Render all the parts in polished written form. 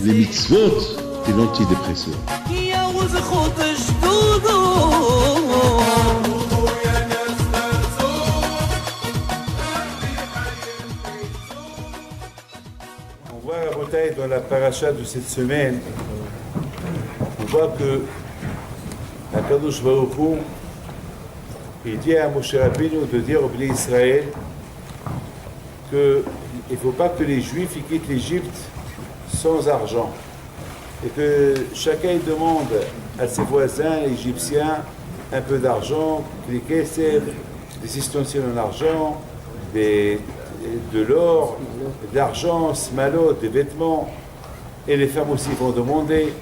Les mitzvot et l'antidépresseur. On voit la bataille dans la paracha de cette semaine. On voit que Akadosh Baruch Hu, il dit à Moshe Rabbeinu de dire au Bnei Israël qu'il ne faut pas que les Juifs quittent l'Égypte sans argent. Et que chacun demande à ses voisins égyptiens un peu d'argent, des caisses, des ustensiles en argent, de l'or, de l'argent, smalot, des vêtements. Et les femmes aussi vont demander.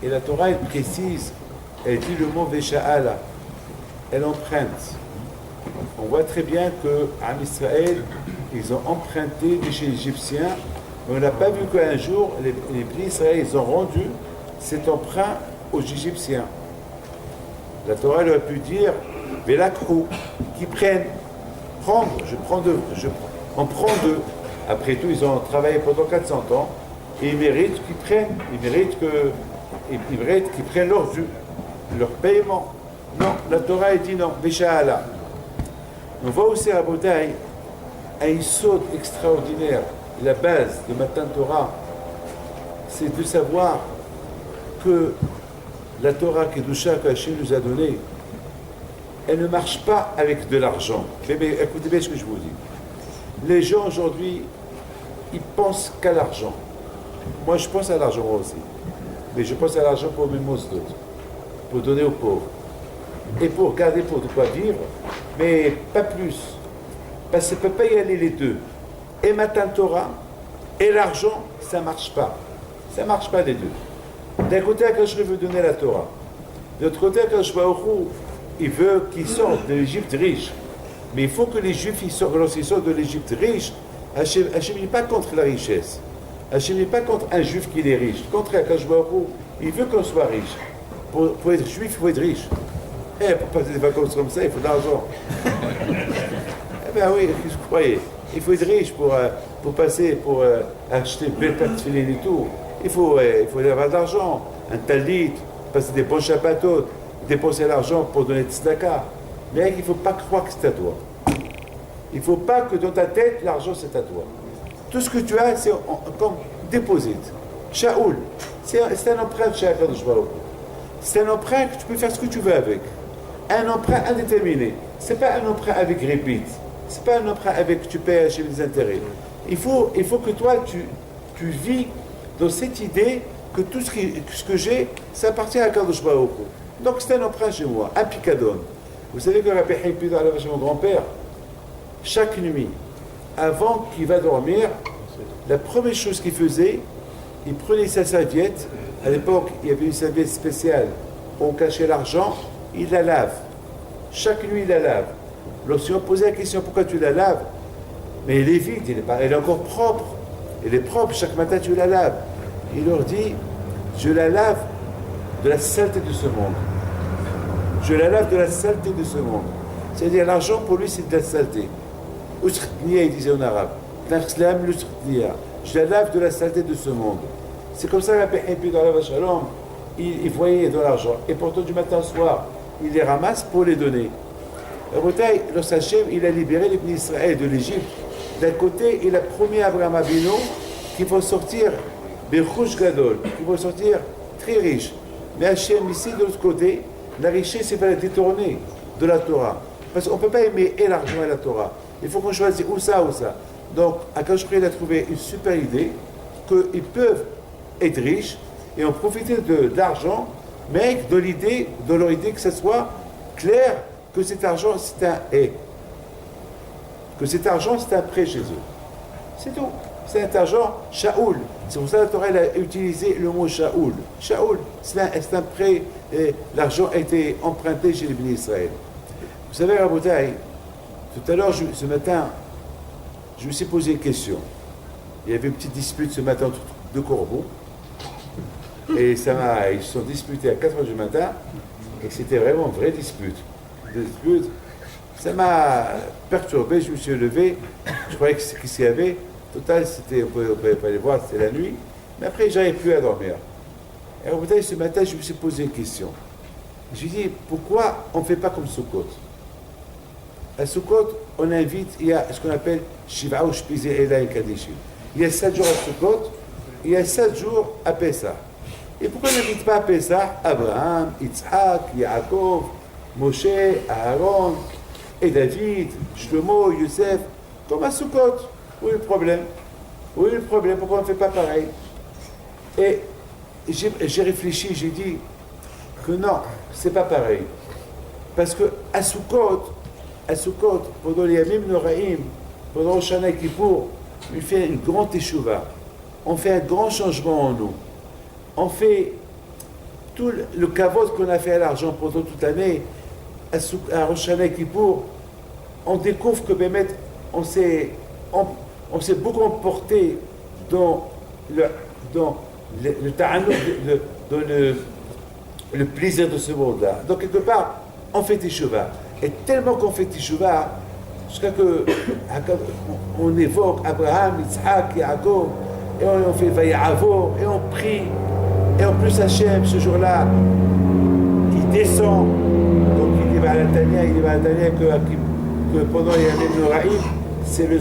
Et la Torah est précise, elle dit le mot Vesha'ala, elle emprunte. On voit très bien qu'en Israël, ils ont emprunté de chez les Égyptiens, mais on n'a pas vu qu'un jour, les Bnei Israël, ils ont rendu cet emprunt aux Égyptiens. La Torah leur a pu dire, Velakrou, qui prennent, prendre, on prend d'eux. Après tout, ils ont travaillé pendant 400 ans, et ils méritent qu'ils prennent, ils méritent qu'ils prennent leur paiement. Non, la Torah a dit non, Vesha'ala. On voit aussi à Rabotai un saut extraordinaire. La base de Matan Torah, c'est de savoir que la Torah Kedusha qu'Hachem nous a donnée, elle ne marche pas avec de l'argent. Mais écoutez bien ce que je vous dis. Les gens aujourd'hui, ils pensent qu'à l'argent. Moi, je pense à l'argent moi aussi. Mais je pense à l'argent pour mes mosdot, pour donner aux pauvres. Et pour garder pour de quoi vivre, mais pas plus. Parce que ça ne peut pas y aller les deux. Et Matan Torah et l'argent, ça ne marche pas. Ça ne marche pas les deux. D'un côté, quand je veux donner la Torah. De l'autre côté, quand je vois Orou, il veut qu'ils sortent de l'Égypte riche. Mais il faut que les Juifs, lorsqu'ils sortent de l'Égypte riche, Hachem n'est pas contre la richesse. Hachem n'est pas contre un Juif qui est riche. Au contraire, quand je vois Orou, il veut qu'on soit riche. Pour être Juif, il faut être riche. Et pour passer des vacances comme ça, il faut de l'argent. Eh bien oui, qu'est-ce que vous croyez? Il faut être riche pour acheter une belle paire de filet et tout. Il faut avoir de l'argent, un talit, passer des bons chapatos, dépenser l'argent pour donner de tzedaka. Mais il ne faut pas croire que c'est à toi. Il ne faut pas que dans ta tête, l'argent c'est à toi. Tout ce que tu as, c'est comme déposite. Shaoul, c'est un emprunt chez Akadosh Baruch Hu. C'est un emprunt que tu peux faire ce que tu veux avec. Un emprunt indéterminé. Ce n'est pas un emprunt avec répit. Ce n'est pas un emprunt avec que tu payes chez des intérêts. Il faut que toi, tu vis dans cette idée que tout ce que j'ai, ça appartient à Akadosh Baruch Hu. Donc c'est un emprunt chez moi, un picadone. Vous savez que Rabbi Haïpid, mon grand-père, chaque nuit, avant qu'il va dormir, la première chose qu'il faisait, il prenait sa serviette. À l'époque, il y avait une serviette spéciale où on cachait l'argent, il la lave. Chaque nuit, il la lave. Lorsqu'on posait la question pourquoi tu la laves, mais elle est vide, elle est encore propre. Elle est propre, chaque matin tu la laves. Il leur dit, je la lave de la saleté de ce monde. Je la lave de la saleté de ce monde. C'est-à-dire l'argent pour lui c'est de la saleté. Uskhniya, il disait en arabe. Je la lave de la saleté de ce monde. C'est comme ça que dans la Shalom, il voyait dans l'argent. Et pourtant du matin au soir, il les ramasse pour les donner. Lorsque Hachem, il a libéré les Bnei Israël de l'Égypte, d'un côté, il a promis à Abraham Avinu qu'il faut sortir Bechouch Gadol, qu'il faut sortir très riche. Mais Hachem, ici, de l'autre côté, la richesse, c'est pas la détourner de la Torah. Parce qu'on ne peut pas aimer et l'argent et la Torah. Il faut qu'on choisisse ou ça ou ça. Donc, Akadosh Baruch Hu a trouvé une super idée qu'ils peuvent être riches et en profiter de l'argent, mais dans leur idée que ce soit clair que cet argent c'est un que cet argent c'est un prêt chez eux. C'est tout. C'est un argent Shaoul. C'est pour ça que la Torah a utilisé le mot Shaoul. Shaoul, c'est un prêt. L'argent a été emprunté chez les Bnei Israël. Vous savez, Rabotai, tout à l'heure, ce matin, je me suis posé une question. Il y avait une petite dispute ce matin entre deux corbeaux. Et ils se sont disputés à 4 heures du matin. Et c'était vraiment une vraie dispute. Ça m'a perturbé, je me suis levé, je croyais que c'est ce qu'il y avait. Total, c'était, on ne pouvait pas aller voir, c'était la nuit. Mais après, j'arrivais plus à dormir. Et au bout ce matin, je me suis posé une question. Je lui ai dit, pourquoi on ne fait pas comme Sukkot? À Sukkot, on invite, il y a ce qu'on appelle Shiva ou Shpize Ela Kadishim. Il y a 7 jours à Sukkot, il y a 7 jours à Pessah. Et pourquoi on n'invite pas à Pessah Abraham, Yitzhak, Yaakov, Moshe, Aaron, et David, Shlomo, Youssef, comme à Sukkot? Où est le problème? Où est le problème? Pourquoi on ne fait pas pareil? Et j'ai réfléchi, j'ai dit que non, c'est pas pareil. Parce que à Sukkot, pendant les Yamim Noraim, pendant Rosh Hashanah et Kippour, il fait une grande teshuva. On fait un grand changement en nous. On fait tout le kavod qu'on a fait à l'argent pendant toute l'année, à Rosh Hashanah et Kippour, on découvre que Bémet, on s'est beaucoup emporté dans le ta'anouk, dans le plaisir de ce monde-là. Donc, quelque part, on fait teshuva. Et tellement qu'on fait teshuva, jusqu'à que on évoque Abraham, Yitzhak, Yaakov, et on fait Vaya'avo, et on prie. Et en plus, Hachem, ce jour-là, il descend. Donc, il dit à Tania que pendant les Yamim Noraim, c'est les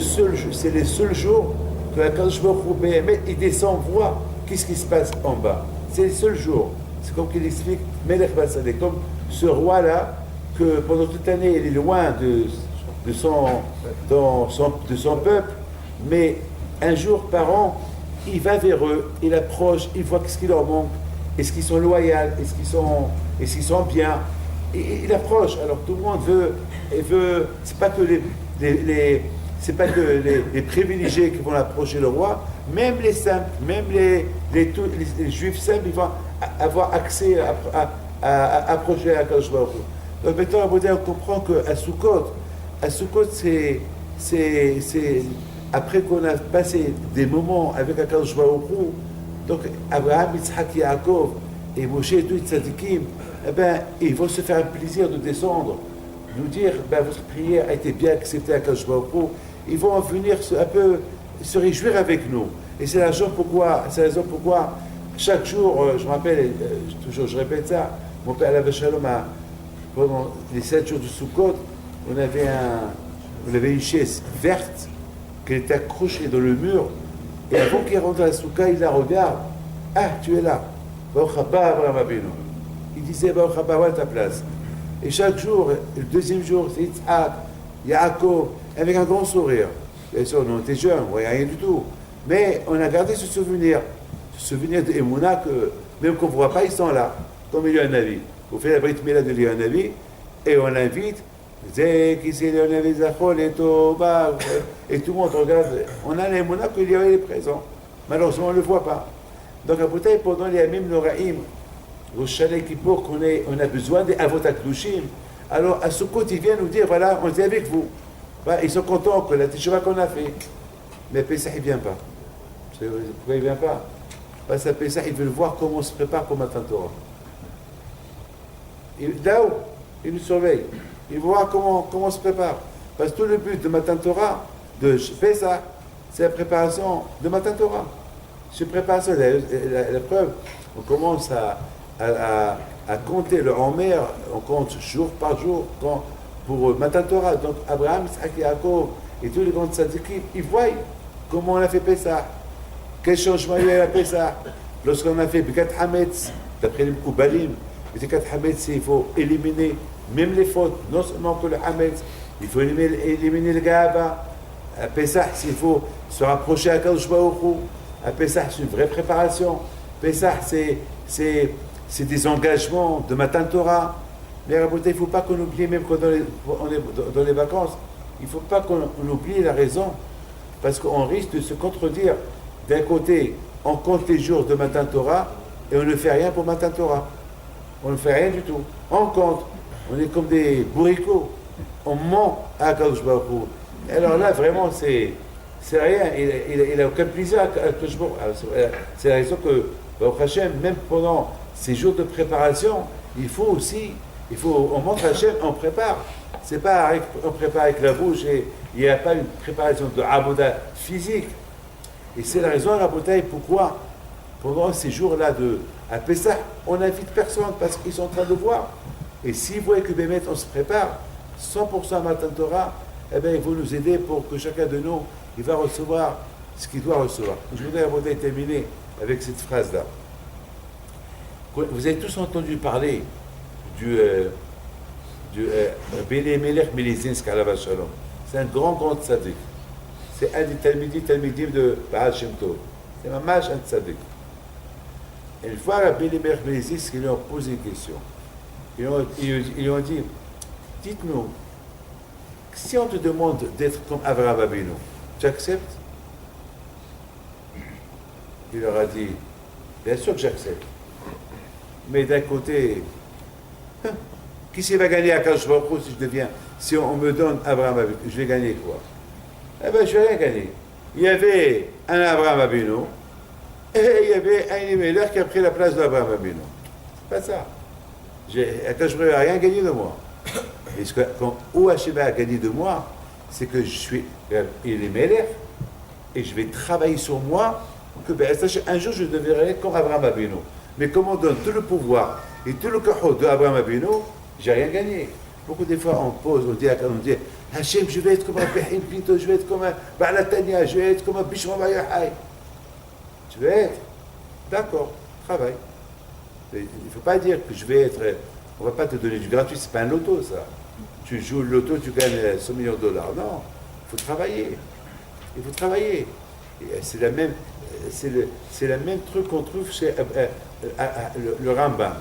seuls jours que la Kadosh Baruch Hu, il descend voir qu'est-ce qui se passe en bas. C'est les seuls jours. C'est comme qu'il explique Melech Basadeh, comme ce roi-là, que pendant toute l'année, il est loin de son peuple, mais un jour par an, il va vers eux, il approche, il voit ce qui leur manque, est-ce qu'ils sont loyaux, est-ce qu'ils sont bien, et il approche. Alors tout le monde veut c'est pas que c'est pas que les privilégiés qui vont approcher le roi, même les simples, même les juifs simples, ils vont avoir accès à approcher à Kadosh Baruch Hu. Donc maintenant, on comprend qu'à Sukkot, c'est après qu'on a passé des moments avec Akadosh Baruch Hu, donc Abraham, Yitzhak, Yaakov et Moshe et tous les tzadikim, eh ben, ils vont se faire un plaisir de descendre, nous dire, ben, votre prière a été bien acceptée à Akadosh Baruch Hu. Ils vont venir un peu se réjouir avec nous. Et c'est la raison pourquoi chaque jour, je me rappelle, toujours je répète ça, mon père Alav Shalom, pendant les 7 jours de Sukkot, on avait une chaise verte qui était accrochée dans le mur, et avant qu'il rentre à la soukha, il la regarde. Ah, tu es là. Baruch haba Abraham Avinu. Il disait Baruch haba, voilà ta place. Et chaque jour, le deuxième jour, c'est Yitzhak, Yaakov, avec un grand sourire. Bien sûr, on était jeunes, on ne voyait rien du tout. Mais on a gardé ce souvenir d'Emouna que, même qu'on ne voit pas, ils sont là, comme il y a un avis. On fait la Brit Mila de lire un avis, et on l'invite. Et tout le monde regarde, on a l'Emouna qu'il y est présent. Malheureusement, on ne le voit pas. Donc, à Boutaï, pendant les Yamim Noraim, au chalet Kippour, on a besoin des Avot HaKadoshim, alors à Sukkot, ils viennent nous dire, voilà, on est avec vous. Ben, ils sont contents que la Teshuvah qu'on a fait. Mais Pessah, il ne vient pas. Pourquoi il ne vient pas? Parce qu'à Pessah, ils veulent voir comment on se prépare pour Matan Torah. Là-haut, ils nous surveillent. Ils vont voir comment on se prépare. Parce que tout le but de Matan Torah, de Pessah, c'est la préparation de Matan Torah. C'est préparation, la preuve. On commence à compter le Homer, on compte jour par jour pour Matan Torah. Donc Abraham, Isaac, Yaakov et tous les grands tzadikim, ils voient comment on a fait Pessah. Quel changement il y a eu à Pessah. Lorsqu'on a fait Bikat Hametz, d'après les Mkoubalim, Bikat Hametz, il faut éliminer même les fautes, non seulement que le Hametz, il faut éliminer le Gahava. À Pessah, il faut se rapprocher à Kadosh Baruch Hu. À Pessah, c'est une vraie préparation. Pessah, c'est des engagements de Matan Torah. Mais il ne faut pas qu'on oublie, même quand on est dans les vacances, il ne faut pas qu'on oublie la raison. Parce qu'on risque de se contredire. D'un côté, on compte les jours de Matan Torah et on ne fait rien pour Matan Torah. On ne fait rien du tout. On compte. On est comme des bourricots. On ment à Kadosh Baruch Hu. Alors là, vraiment, c'est rien. Il n'a aucun plaisir à Kadosh Baruch Hu. C'est la raison que, Baruch Hashem, même pendant ces jours de préparation, on montre à Hashem, on prépare. C'est pas on prépare avec la bouche et il n'y a pas une préparation de aboda physique. Et c'est la raison, la bouteille, pourquoi pendant ces jours-là à Pessah, on n'invite personne parce qu'ils sont en train de voir. Et s'ils voient que Bémet, on se prépare, 100% à Matan Torah, eh bien, ils vont nous aider pour que chacun de nous, il va recevoir ce qu'il doit recevoir. Je voudrais la terminer avec cette phrase-là. Vous avez tous entendu parler du Bélé Melech Melizinsk à la Shalom. C'est un grand tzaddik. C'est un des talmidim de Baal Shem Tov. C'est un mage, un tzaddik. Et une fois, Bélé Melech Melizinsk, ils lui ont posé une question. Ils lui ont dit, dites-nous, si on te demande d'être comme Avraham Avinu, tu acceptes? Il leur a dit, bien sûr que j'accepte. Mais d'un côté, qui s'il va gagner à Kadosh Baruch Hu si on me donne Abraham Avinu, je vais gagner quoi? Eh bien, je vais rien gagner. Il y avait un Abraham Avinu et il y avait un Elimelech qui a pris la place d'Abraham Avinu. C'est pas ça. Kadosh Baruch Hu n'a rien gagné de moi. Et quand Hachem a gagné de moi, c'est que je suis Elimelech et je vais travailler sur moi que un jour je deviendrai comme Abraham Avinu. Mais comme on donne tout le pouvoir et tout le cahot d'Abraham Avinu, j'ai rien gagné. Beaucoup de fois on pose, on dit Hachem, je vais être comme un Behim Pinto, je vais être comme un Ba'alatania, je vais être comme un Bishma Bayahai. Tu veux être? D'accord, travaille. Il ne faut pas dire que je vais être. On ne va pas te donner du gratuit, c'est pas un loto ça. Tu joues le loto, tu gagnes 100 millions de dollars. Non, il faut travailler. Il faut travailler. C'est la même. C'est le même truc qu'on trouve chez le Rambam.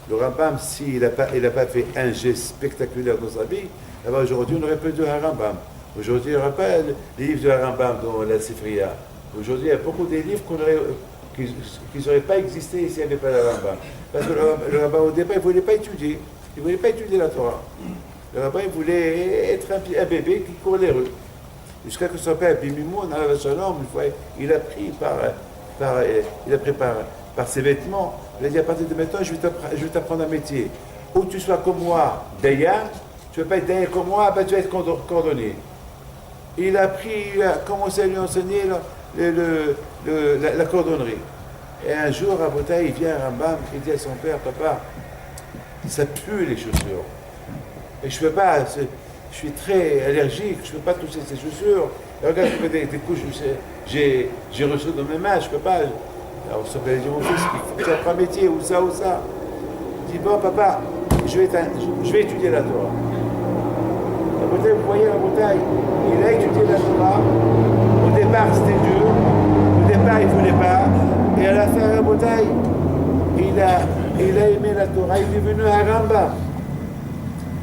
Le Rambam, s'il n'a pas fait un geste spectaculaire dans sa vie, alors aujourd'hui, on n'aurait pas de Rambam. Aujourd'hui, il n'y aura pas les livres de Rambam dans la Sifriya. Aujourd'hui, il y a beaucoup de livres qui n'auraient pas existé s'il n'y avait pas le Rambam. Parce que le Rambam, au départ, il ne voulait pas étudier. Il ne voulait pas étudier la Torah. Le Rambam, il voulait être un bébé qui court les rues. Jusqu'à que son père, Bimimoun, il a pris par ses vêtements. Il a dit à partir de maintenant, je vais t'apprendre un métier. Ou tu sois comme moi, Dayan, tu ne veux pas être Dayan comme moi, ben tu vas être cordonnier. Il a commencé à lui enseigner la cordonnerie. Et un jour, à Bothaï, il vient à Rambam, il dit à son père, papa, ça pue les chaussures. Et je ne peux pas. Je suis très allergique, je ne peux pas toucher ces chaussures. Et regarde, je fais des couches, j'ai reçu dans mes mains, je ne peux pas. Alors son père dit, mon fils, il faut que tu apprennes un métier, ou ça. Il dit, bon papa, je vais étudier la Torah. La bouteille, vous voyez la bouteille, il a étudié la Torah. Au départ, c'était dur. Au départ, il ne voulait pas. Et à la fin, la bouteille, il a aimé la Torah, il est venu à Rambam.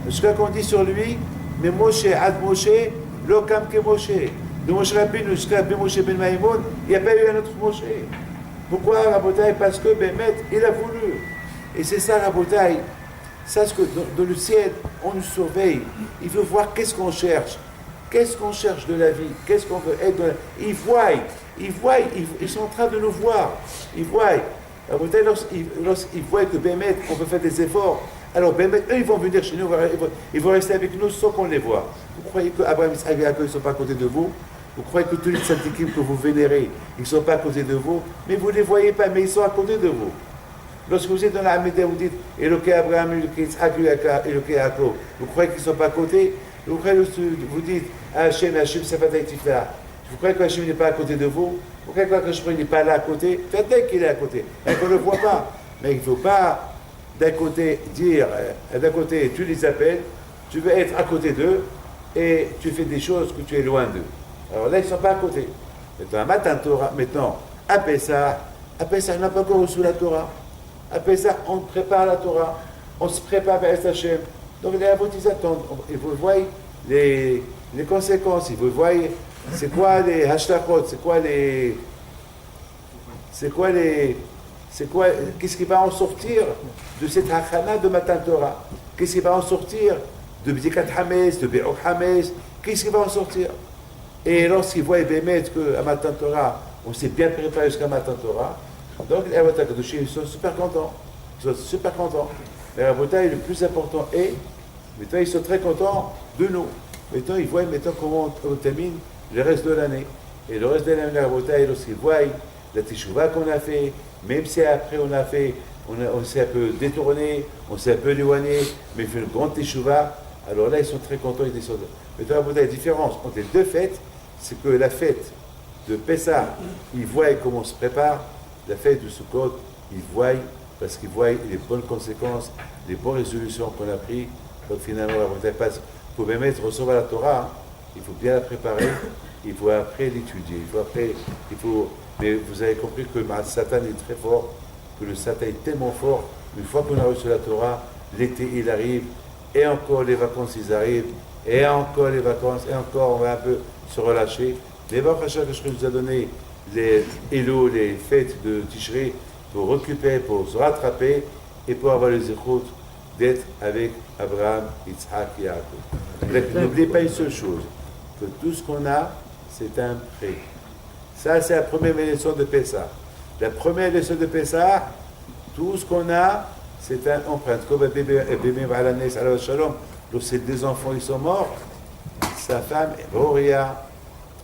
Jusqu'à qu'on dit sur lui, mais Moshe, Ad Moshe, l'Okam ke Moshe. De Moshe Rabbeinu jusqu'à Rabbi Moshe ben Maïmoun, il n'y a pas eu un autre Moshe. Pourquoi la bouteille? Parce que Bémet, il a voulu. Et c'est ça la bouteille. Ça, ce que dans le ciel, on nous surveille. Il veut voir qu'est-ce qu'on cherche. Qu'est-ce qu'on cherche de la vie? Qu'est-ce qu'on veut être? Ils voient, ils sont en train de nous voir. Ils voient. La bouteille, lorsqu'ils voient que Bémet, on peut faire des efforts, alors eux, ils vont venir chez nous, ils vont rester avec nous sans qu'on les voit. Vous croyez qu'Abraham, Isaac et Jacob ne sont pas à côté de vous? Vous croyez que tous les tzadikim que vous vénérez, ils ne sont pas à côté de vous? Mais vous ne les voyez pas, mais ils sont à côté de vous. Lorsque vous êtes dans la Hamida, vous dites Eloké Abraham, Eloké Isaac, Eloké Jacob. Vous croyez qu'ils ne sont pas à côté? Vous dites Hachem, Safatai Tifla. Vous croyez que Hachem n'est pas à côté de vous? Vous croyez que Hachem n'est pas là à côté? Peut-être qu'il est à côté, mais qu'on ne le voit pas. Mais il ne faut pas d'un côté dire, d'un côté tu les appelles, tu veux être à côté d'eux et tu fais des choses que tu es loin d'eux. Alors là, ils ne sont pas à côté. Maintenant, à Pessah, on n'a pas encore reçu la Torah. À Pessah, on prépare la Torah, on se prépare vers Hachem. Donc les avots, ils attendent. Et vous voyez les conséquences, et vous voyez c'est quoi les hashtagot, qu'est-ce qui va en sortir de cette hachana de Matan Torah? Qu'est-ce qui va en sortir de Bdikat Hametz, de Be'ok Hametz? Qu'est-ce qui va en sortir? Et lorsqu'ils voient Bémet qu'à Matan Torah, on s'est bien préparé jusqu'à Matan Torah, donc les Avot HaKadoshim, ils sont super contents. Mais Rabotai, le plus important est, mais toi, ils sont très contents de nous. Maintenant, ils voient maintenant comment on termine le reste de l'année. Et le reste de l'année, la bataille, lorsqu'ils voient la teshuva qu'on a fait, même si après on s'est un peu détourné, on s'est un peu éloigné, mais il fait une grande teshuva, alors là, ils sont très contents, ils descendent. Maintenant, la bataille, la différence entre les deux fêtes, c'est que la fête de Pessah, ils voient comment on se prépare. La fête de Sukkot, ils voient, parce qu'ils voient les bonnes conséquences, les bonnes résolutions qu'on a prises. Donc finalement, la bataille passe. Pour même recevoir la Torah, il faut bien la préparer, il faut après l'étudier, mais vous avez compris que le Satan est très fort, que le Satan est tellement fort, une fois qu'on a reçu la Torah, l'été il arrive, et encore les vacances ils arrivent, et encore les vacances, et encore on va un peu se relâcher. Les vacances que nous a donné les Elul, les fêtes de Tishrei, pour récupérer, pour se rattraper, et pour avoir les écoutes d'être avec Abraham, Yitzhak et Yaakov. N'oubliez pas une seule chose, que tout ce qu'on a, c'est un prêt. Ça, c'est la première leçon de Pessah. La première leçon de Pessah, tout ce qu'on a, c'est un empreinte. Comme un bébé va la naissance, alors Shalom, lorsque des enfants ils sont morts, sa femme, Roria,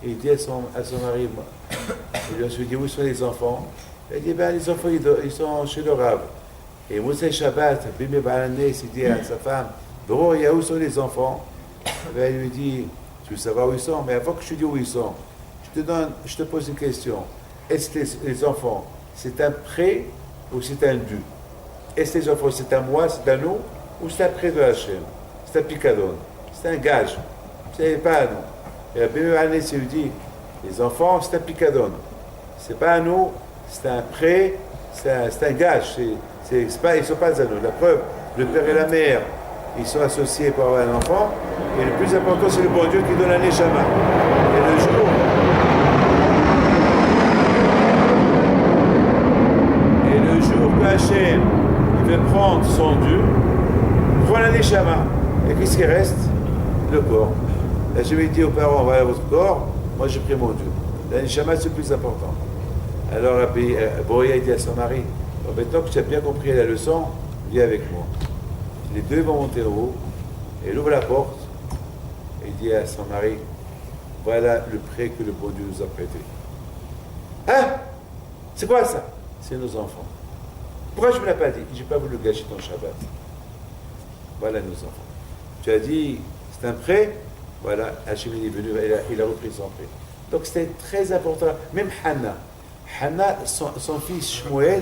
il dit à son mari, il lui a dit, où sont les enfants? Il dit, ben, les enfants, ils sont chez le Rav. Et Moshe Shabbat, bébé va la naissance, il dit à sa femme, Roria, où sont les enfants? Ben, il lui dit, tu veux savoir où ils sont? Mais avant que je te dise où ils sont, je te pose une question. Est-ce que les enfants, c'est un prêt ou c'est un dû? Est-ce que les enfants, c'est à moi, c'est à nous, ou c'est un prêt de Hachem? C'est un picadon, c'est un gage, c'est pas à nous. Et la bébé année, lui dit, les enfants, c'est un picadon, c'est pas à nous, c'est un prêt, c'est un gage, ils ne sont pas à nous. La preuve, le père et la mère, ils sont associés pour avoir un enfant, et le plus important, c'est le bon Dieu qui donne un neshama. Et le jour que Hachem il veut prendre son Dieu, prend la neshama, et qu'est-ce qui reste? Le corps. Hachem dit aux parents, voilà votre corps, moi j'ai pris mon Dieu. La neshama, c'est le plus important. Alors Boria dit à son mari, maintenant que tu as bien compris la leçon, viens avec moi. Les deux vont monter au haut, et il ouvre la porte, et il dit à son mari, voilà le prêt que le bon Dieu nous a prêté. Hein? C'est quoi ça? C'est nos enfants. Pourquoi je ne me l'ai pas dit? Je n'ai pas voulu gâcher ton Shabbat. Voilà nos enfants. Tu as dit, c'est un prêt? Voilà, Hachem est venu, il a repris son prêt. Donc c'était très important. Même Hannah, son fils Shmuel,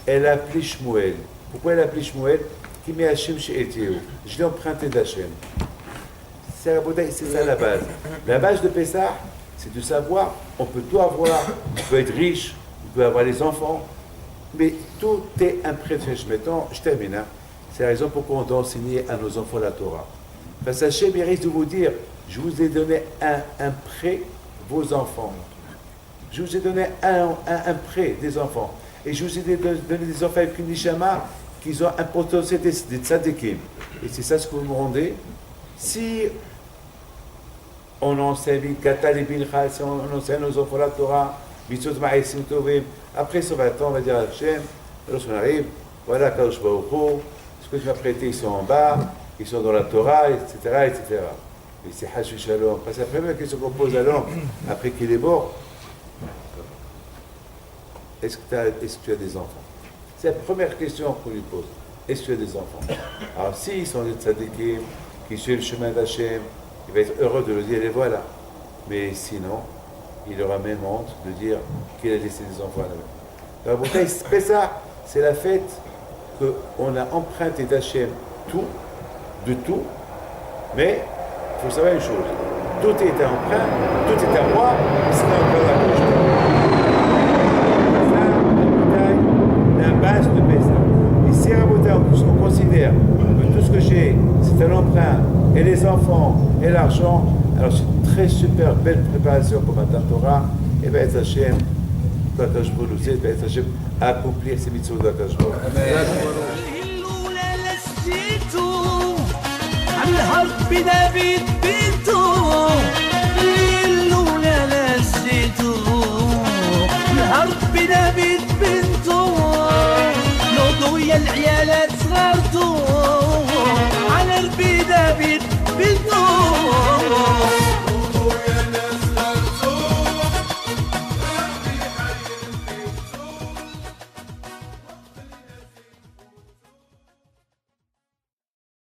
elle a appelé Shmuel. Pourquoi elle a appelé Shmuel? Qui met Hachem chez Ethéo. Je l'ai emprunté d'Hachem. C'est ça la base. La base de Pessah, c'est de savoir, on peut tout avoir, on peut être riche, on peut avoir les enfants, mais tout est un prêt de Hachem. Maintenant, je termine. C'est la raison pourquoi on doit enseigner à nos enfants la Torah. Parce que Hachem risque de vous dire, je vous ai donné un prêt, vos enfants. Je vous ai donné un prêt des enfants. Et je vous ai donné des enfants avec une neshama qui ont un potentiel des tzadikim. Et c'est ça ce que vous me rendez. Si on enseigne Gata les Bilcha, si on enseigne nos enfants la Torah, Mitzvot Ma'asim Tovim, après sur 20 ans, on va dire à Hachem, lorsqu'on arrive, voilà, Kadosh Baruch Hu, ce que tu m'as prêté, ils sont en bas, ils sont dans la Torah, etc., etc. Et c'est Hash Shalom. Parce que la première question qu'on pose à l'homme, après qu'il est mort, est-ce que tu as des enfants? C'est la première question qu'on lui pose. Est-ce que tu as des enfants? Alors, s'ils sont des tzadikim, qui suivent le chemin d'Hachem, il va être heureux de le dire, les voilà. Mais sinon, il aura même honte de dire qu'il a laissé des enfants à la main. Alors, Pessah, c'est la fête qu'on a emprunté d'Hachem tout, de tout, mais il faut savoir une chose, tout est un emprunt, tout est à moi, c'est un emprunt à gauche. C'est la base de Pessah. Et si à on considère que tout ce que j'ai, c'est un emprunt, et les enfants, et l'argent, alors c'est une très super belle préparation pour Matan Torah, et bien être Hachem, d'Akash Baruch Hu, et être Hachem à accomplir ces mitzvot d'Akash Baruch Hu. الحب ده بيتبيتو